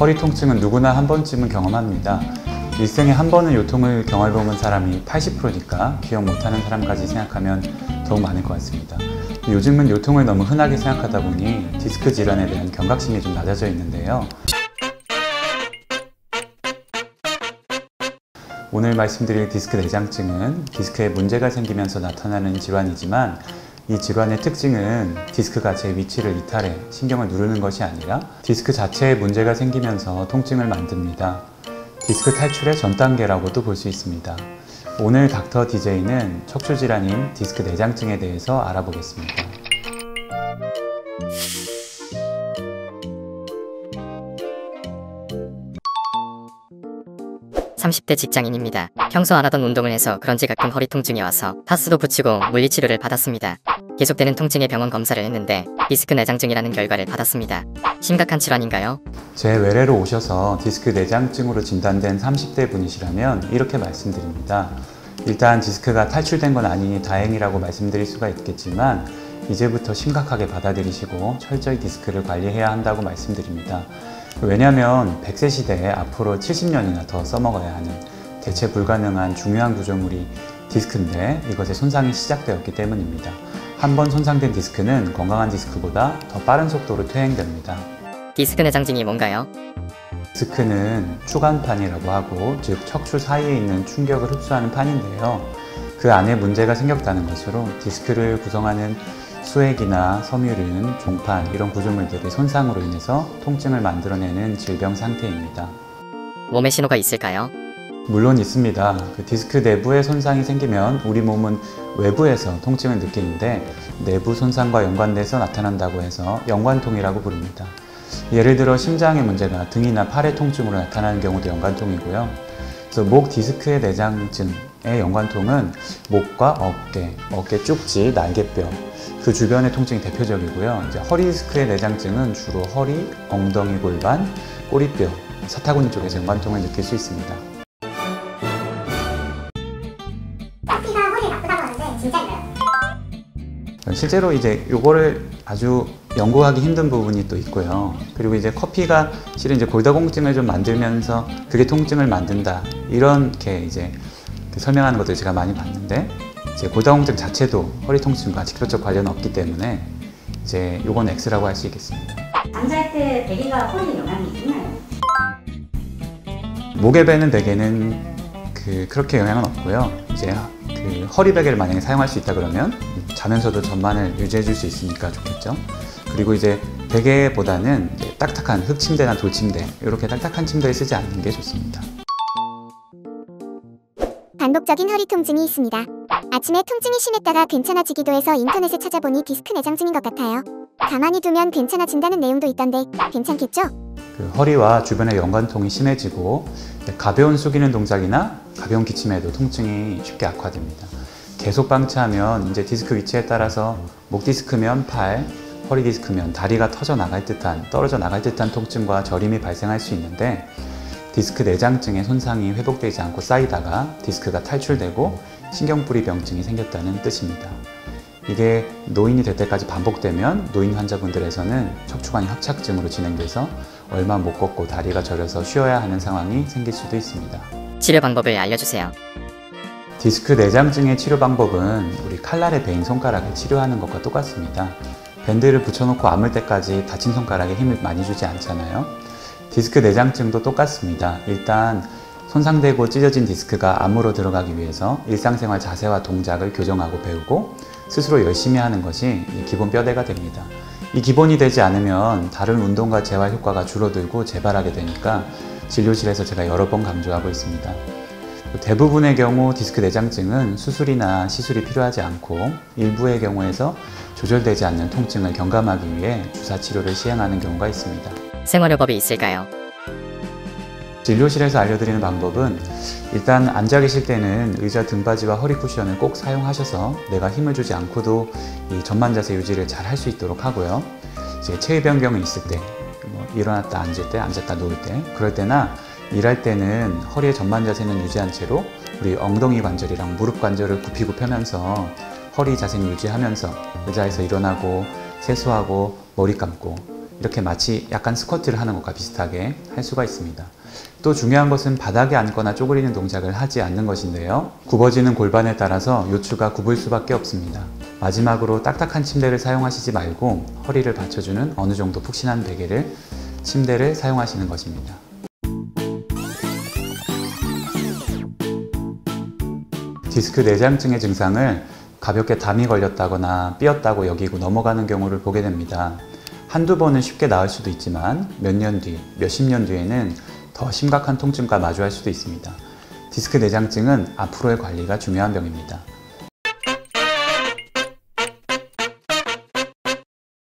허리 통증은 누구나 한 번쯤은 경험합니다. 일생에 한 번은 요통을 경험해본 사람이 80%니까 기억 못하는 사람까지 생각하면 더욱 많을 것 같습니다. 요즘은 요통을 너무 흔하게 생각하다 보니 디스크 질환에 대한 경각심이 좀 낮아져 있는데요. 오늘 말씀드릴 디스크 내장증은 디스크에 문제가 생기면서 나타나는 질환이지만 이 질환의 특징은 디스크가 제 위치를 이탈해 신경을 누르는 것이 아니라 디스크 자체에 문제가 생기면서 통증을 만듭니다. 디스크 탈출의 전 단계라고도 볼 수 있습니다. 오늘 닥터 DJ는 척추질환인 디스크 내장증에 대해서 알아보겠습니다. (30대) 직장인입니다. 평소 안 하던 운동을 해서 그런지 가끔 허리 통증이 와서 파스도 붙이고 물리치료를 받았습니다. 계속되는 통증에 병원 검사를 했는데 디스크 내장증이라는 결과를 받았습니다. 심각한 질환인가요? 제 외래로 오셔서 디스크 내장증으로 진단된 30대 분이시라면 이렇게 말씀드립니다. 일단 디스크가 탈출된 건 아니니 다행이라고 말씀드릴 수가 있겠지만 이제부터 심각하게 받아들이시고 철저히 디스크를 관리해야 한다고 말씀드립니다. 왜냐하면 100세 시대에 앞으로 70년이나 더 써먹어야 하는 대체 불가능한 중요한 구조물이 디스크인데 이것의 손상이 시작되었기 때문입니다. 한번 손상된 디스크는 건강한 디스크보다 더 빠른 속도로 퇴행됩니다. 디스크 내장증이 뭔가요? 디스크는 추간판이라고 하고 즉 척추 사이에 있는 충격을 흡수하는 판인데요. 그 안에 문제가 생겼다는 것으로 디스크를 구성하는 수액이나 섬유륜, 종판 이런 구조물들의 손상으로 인해서 통증을 만들어내는 질병 상태입니다. 몸에 신호가 있을까요? 물론 있습니다. 디스크 내부에 손상이 생기면 우리 몸은 외부에서 통증을 느끼는데 내부 손상과 연관돼서 나타난다고 해서 연관통이라고 부릅니다. 예를 들어 심장의 문제가 등이나 팔의 통증으로 나타나는 경우도 연관통이고요. 그래서 목 디스크의 내장증의 연관통은 목과 어깨 쪽지, 날개뼈 그 주변의 통증이 대표적이고요. 이제 허리 디스크의 내장증은 주로 허리, 엉덩이 골반, 꼬리뼈, 사타구니 쪽에서 연관통을 느낄 수 있습니다. 커피가 허리에 나쁘다고 하는데 진짜인가요? 실제로 이제 요거를 아주 연구하기 힘든 부분이 또 있고요. 그리고 이제 커피가 실은 이제 골다공증을 좀 만들면서 그게 통증을 만든다 이렇게 이제 설명하는 것들을 제가 많이 봤는데 이제 골다공증 자체도 허리 통증과 직접적 관련은 없기 때문에 이제 요건 X라고 할 수 있겠습니다. 잠잘 때 베개가 허리에 영향이 있나요? 목에 베는 베개는 그렇게 영향은 없고요. 이제 허리 베개를 만약에 사용할 수 있다 그러면 자면서도 전만을 유지해 줄 수 있으니까 좋겠죠. 그리고 이제 베개보다는 이제 딱딱한 흙침대나 돌침대 이렇게 딱딱한 침대를 쓰지 않는 게 좋습니다. 반복적인 허리 통증이 있습니다. 아침에 통증이 심했다가 괜찮아지기도 해서 인터넷에 찾아보니 디스크 내장증인 것 같아요. 가만히 두면 괜찮아진다는 내용도 있던데 괜찮겠죠? 허리와 주변의 연관통이 심해지고 가벼운 숙이는 동작이나 가벼운 기침에도 통증이 쉽게 악화됩니다. 계속 방치하면 이제 디스크 위치에 따라서 목 디스크면 팔, 허리 디스크면 다리가 터져 나갈 듯한, 떨어져 나갈 듯한 통증과 저림이 발생할 수 있는데 디스크 내장증의 손상이 회복되지 않고 쌓이다가 디스크가 탈출되고 신경뿌리 병증이 생겼다는 뜻입니다. 이게 노인이 될 때까지 반복되면 노인 환자분들에서는 척추관 협착증으로 진행돼서 얼마 못 걷고 다리가 저려서 쉬어야 하는 상황이 생길 수도 있습니다. 치료 방법을 알려주세요. 디스크 내장증의 치료 방법은 우리 칼날에 베인 손가락을 치료하는 것과 똑같습니다. 밴드를 붙여놓고 아물 때까지 다친 손가락에 힘을 많이 주지 않잖아요. 디스크 내장증도 똑같습니다. 일단 손상되고 찢어진 디스크가 암으로 들어가기 위해서 일상생활 자세와 동작을 교정하고 배우고 스스로 열심히 하는 것이 기본 뼈대가 됩니다. 이 기본이 되지 않으면 다른 운동과 재활 효과가 줄어들고 재발하게 되니까 진료실에서 제가 여러 번 강조하고 있습니다. 대부분의 경우 디스크 내장증은 수술이나 시술이 필요하지 않고 일부의 경우에서 조절되지 않는 통증을 경감하기 위해 주사 치료를 시행하는 경우가 있습니다. 생활요법이 있을까요? 진료실에서 알려드리는 방법은 일단 앉아 계실 때는 의자 등받이와 허리 쿠션을 꼭 사용하셔서 내가 힘을 주지 않고도 이 전만 자세 유지를 잘 할 수 있도록 하고요. 이제 체위 변경이 있을 때, 일어났다 앉을 때, 앉았다 누울 때, 그럴 때나 일할 때는 허리의 전만 자세는 유지한 채로 우리 엉덩이 관절이랑 무릎 관절을 굽히고 펴면서 허리 자세는 유지하면서 의자에서 일어나고 세수하고 머리 감고 이렇게 마치 약간 스쿼트를 하는 것과 비슷하게 할 수가 있습니다. 또 중요한 것은 바닥에 앉거나 쪼그리는 동작을 하지 않는 것인데요. 굽어지는 골반에 따라서 요추가 굽을 수밖에 없습니다. 마지막으로 딱딱한 침대를 사용하시지 말고 허리를 받쳐주는 어느 정도 푹신한 베개를, 침대를 사용하시는 것입니다. 디스크 내장증의 증상을 가볍게 담이 걸렸다거나 삐었다고 여기고 넘어가는 경우를 보게 됩니다. 한두 번은 쉽게 나을 수도 있지만 몇 년 뒤, 몇십 년 뒤에는 더 심각한 통증과 마주할 수도 있습니다. 디스크 내장증은 앞으로의 관리가 중요한 병입니다.